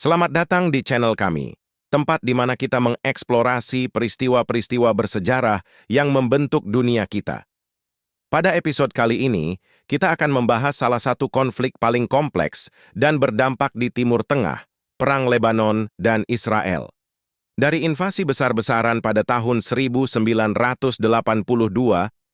Selamat datang di channel kami, tempat di mana kita mengeksplorasi peristiwa-peristiwa bersejarah yang membentuk dunia kita. Pada episode kali ini, kita akan membahas salah satu konflik paling kompleks dan berdampak di Timur Tengah, Perang Lebanon dan Israel. Dari invasi besar-besaran pada tahun 1982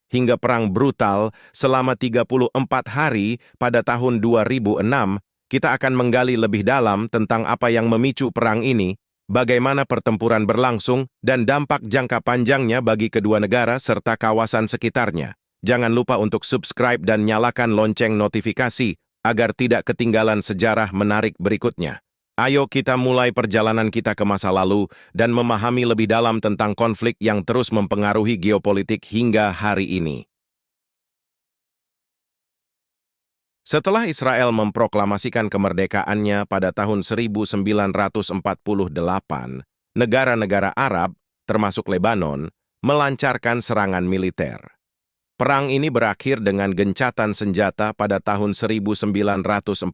hingga perang brutal selama 34 hari pada tahun 2006, kita akan menggali lebih dalam tentang apa yang memicu perang ini, bagaimana pertempuran berlangsung, dan dampak jangka panjangnya bagi kedua negara serta kawasan sekitarnya. Jangan lupa untuk subscribe dan nyalakan lonceng notifikasi agar tidak ketinggalan sejarah menarik berikutnya. Ayo kita mulai perjalanan kita ke masa lalu dan memahami lebih dalam tentang konflik yang terus mempengaruhi geopolitik hingga hari ini. Setelah Israel memproklamasikan kemerdekaannya pada tahun 1948, negara-negara Arab, termasuk Lebanon, melancarkan serangan militer. Perang ini berakhir dengan gencatan senjata pada tahun 1949,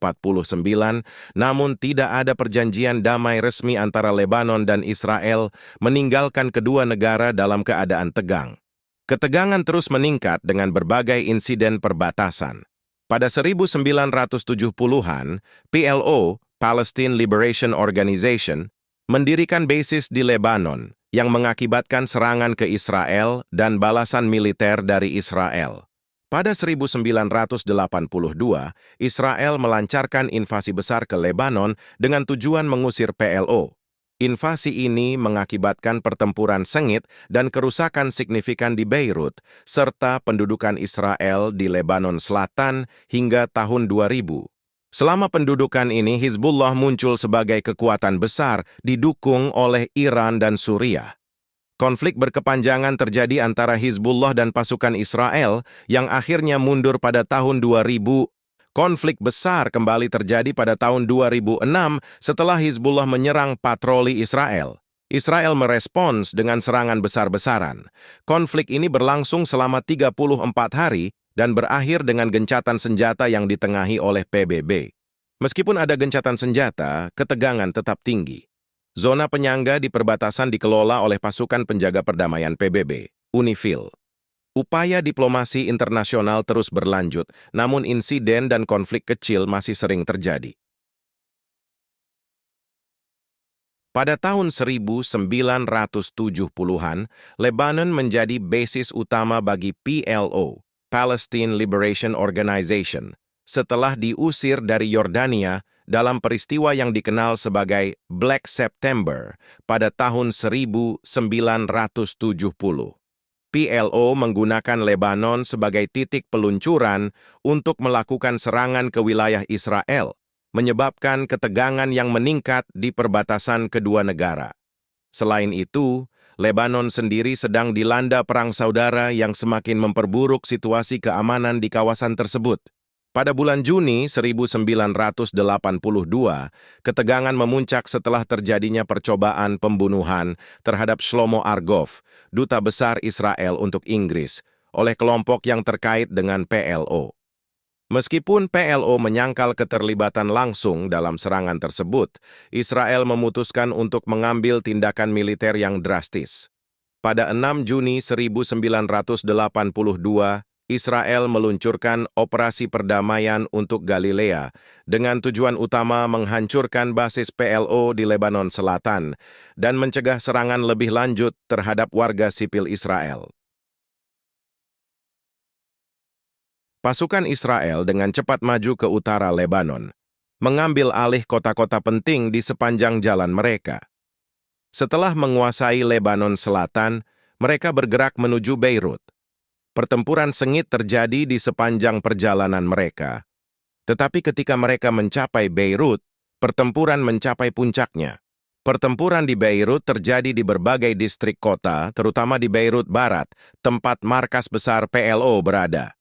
namun tidak ada perjanjian damai resmi antara Lebanon dan Israel, meninggalkan kedua negara dalam keadaan tegang. Ketegangan terus meningkat dengan berbagai insiden perbatasan. Pada 1970-an, PLO, Palestine Liberation Organization, mendirikan basis di Lebanon, yang mengakibatkan serangan ke Israel dan balasan militer dari Israel. Pada 1982, Israel melancarkan invasi besar ke Lebanon dengan tujuan mengusir PLO. Invasi ini mengakibatkan pertempuran sengit dan kerusakan signifikan di Beirut, serta pendudukan Israel di Lebanon Selatan hingga tahun 2000. Selama pendudukan ini, Hizbullah muncul sebagai kekuatan besar didukung oleh Iran dan Suriah. Konflik berkepanjangan terjadi antara Hizbullah dan pasukan Israel yang akhirnya mundur pada tahun 2000. Konflik besar kembali terjadi pada tahun 2006 setelah Hizbullah menyerang patroli Israel. Israel merespons dengan serangan besar-besaran. Konflik ini berlangsung selama 34 hari, dan berakhir dengan gencatan senjata yang ditengahi oleh PBB. Meskipun ada gencatan senjata, ketegangan tetap tinggi. Zona penyangga di perbatasan dikelola oleh pasukan penjaga perdamaian PBB, UNIFIL. Upaya diplomasi internasional terus berlanjut, namun insiden dan konflik kecil masih sering terjadi. Pada tahun 1970-an, Lebanon menjadi basis utama bagi PLO, Palestine Liberation Organization, setelah diusir dari Yordania dalam peristiwa yang dikenal sebagai Black September pada tahun 1970. PLO menggunakan Lebanon sebagai titik peluncuran untuk melakukan serangan ke wilayah Israel, menyebabkan ketegangan yang meningkat di perbatasan kedua negara. Selain itu, Lebanon sendiri sedang dilanda perang saudara yang semakin memperburuk situasi keamanan di kawasan tersebut. Pada bulan Juni 1982, ketegangan memuncak setelah terjadinya percobaan pembunuhan terhadap Shlomo Argov, duta besar Israel untuk Inggris, oleh kelompok yang terkait dengan PLO. Meskipun PLO menyangkal keterlibatan langsung dalam serangan tersebut, Israel memutuskan untuk mengambil tindakan militer yang drastis. Pada 6 Juni 1982, Israel meluncurkan operasi perdamaian untuk Galilea dengan tujuan utama menghancurkan basis PLO di Lebanon Selatan dan mencegah serangan lebih lanjut terhadap warga sipil Israel. Pasukan Israel dengan cepat maju ke utara Lebanon, mengambil alih kota-kota penting di sepanjang jalan mereka. Setelah menguasai Lebanon Selatan, mereka bergerak menuju Beirut. Pertempuran sengit terjadi di sepanjang perjalanan mereka. Tetapi ketika mereka mencapai Beirut, pertempuran mencapai puncaknya. Pertempuran di Beirut terjadi di berbagai distrik kota, terutama di Beirut Barat, tempat markas besar PLO berada.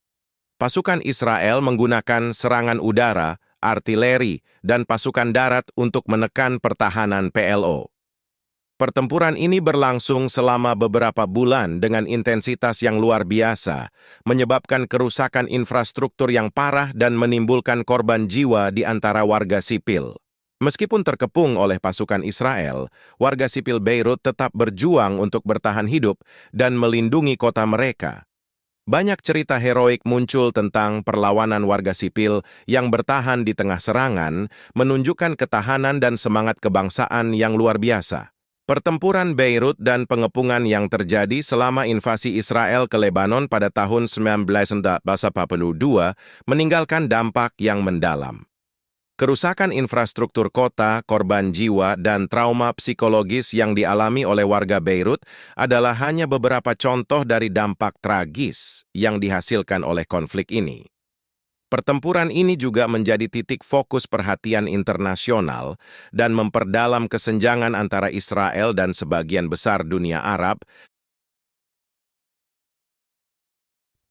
Pasukan Israel menggunakan serangan udara, artileri, dan pasukan darat untuk menekan pertahanan PLO. Pertempuran ini berlangsung selama beberapa bulan dengan intensitas yang luar biasa, menyebabkan kerusakan infrastruktur yang parah dan menimbulkan korban jiwa di antara warga sipil. Meskipun terkepung oleh pasukan Israel, warga sipil Beirut tetap berjuang untuk bertahan hidup dan melindungi kota mereka. Banyak cerita heroik muncul tentang perlawanan warga sipil yang bertahan di tengah serangan, menunjukkan ketahanan dan semangat kebangsaan yang luar biasa. Pertempuran Beirut dan pengepungan yang terjadi selama invasi Israel ke Lebanon pada tahun 1942 meninggalkan dampak yang mendalam. Kerusakan infrastruktur kota, korban jiwa, dan trauma psikologis yang dialami oleh warga Beirut adalah hanya beberapa contoh dari dampak tragis yang dihasilkan oleh konflik ini. Pertempuran ini juga menjadi titik fokus perhatian internasional dan memperdalam kesenjangan antara Israel dan sebagian besar dunia Arab.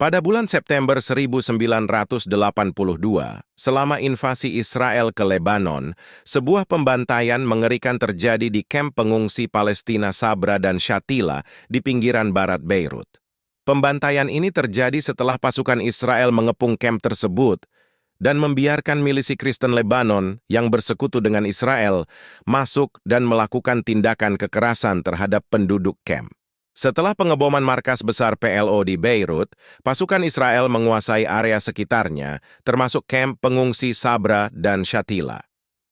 Pada bulan September 1982, selama invasi Israel ke Lebanon, sebuah pembantaian mengerikan terjadi di kamp pengungsi Palestina Sabra dan Shatila di pinggiran barat Beirut. Pembantaian ini terjadi setelah pasukan Israel mengepung kamp tersebut dan membiarkan milisi Kristen Lebanon yang bersekutu dengan Israel masuk dan melakukan tindakan kekerasan terhadap penduduk kamp. Setelah pengeboman markas besar PLO di Beirut, pasukan Israel menguasai area sekitarnya, termasuk kamp pengungsi Sabra dan Shatila.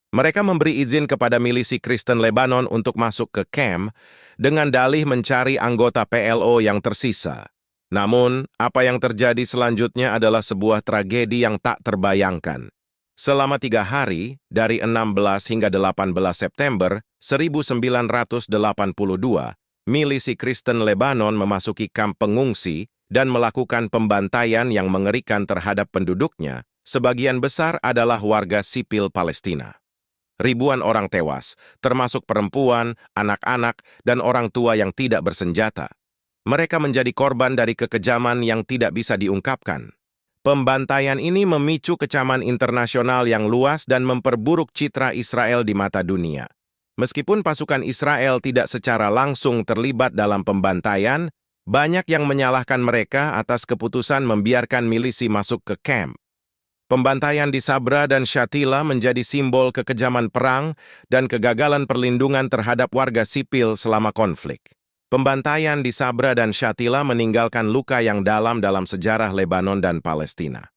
Mereka memberi izin kepada milisi Kristen Lebanon untuk masuk ke kamp dengan dalih mencari anggota PLO yang tersisa. Namun, apa yang terjadi selanjutnya adalah sebuah tragedi yang tak terbayangkan. Selama 3 hari, dari 16 hingga 18 September 1982, milisi Kristen Lebanon memasuki kamp pengungsi dan melakukan pembantaian yang mengerikan terhadap penduduknya. Sebagian besar adalah warga sipil Palestina. Ribuan orang tewas, termasuk perempuan, anak-anak, dan orang tua yang tidak bersenjata. Mereka menjadi korban dari kekejaman yang tidak bisa diungkapkan. Pembantaian ini memicu kecaman internasional yang luas dan memperburuk citra Israel di mata dunia. Meskipun pasukan Israel tidak secara langsung terlibat dalam pembantaian, banyak yang menyalahkan mereka atas keputusan membiarkan milisi masuk ke kamp. Pembantaian di Sabra dan Shatila menjadi simbol kekejaman perang dan kegagalan perlindungan terhadap warga sipil selama konflik. Pembantaian di Sabra dan Shatila meninggalkan luka yang dalam sejarah Lebanon dan Palestina.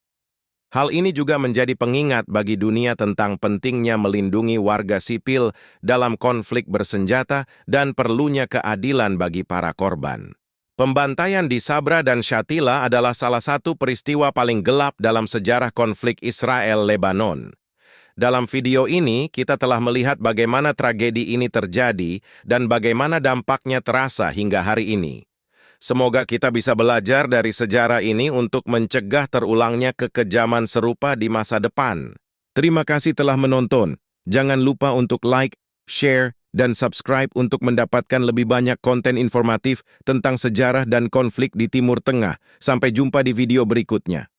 Hal ini juga menjadi pengingat bagi dunia tentang pentingnya melindungi warga sipil dalam konflik bersenjata dan perlunya keadilan bagi para korban. Pembantaian di Sabra dan Shatila adalah salah satu peristiwa paling gelap dalam sejarah konflik Israel-Lebanon. Dalam video ini, kita telah melihat bagaimana tragedi ini terjadi dan bagaimana dampaknya terasa hingga hari ini. Semoga kita bisa belajar dari sejarah ini untuk mencegah terulangnya kekejaman serupa di masa depan. Terima kasih telah menonton. Jangan lupa untuk like, share, dan subscribe untuk mendapatkan lebih banyak konten informatif tentang sejarah dan konflik di Timur Tengah. Sampai jumpa di video berikutnya.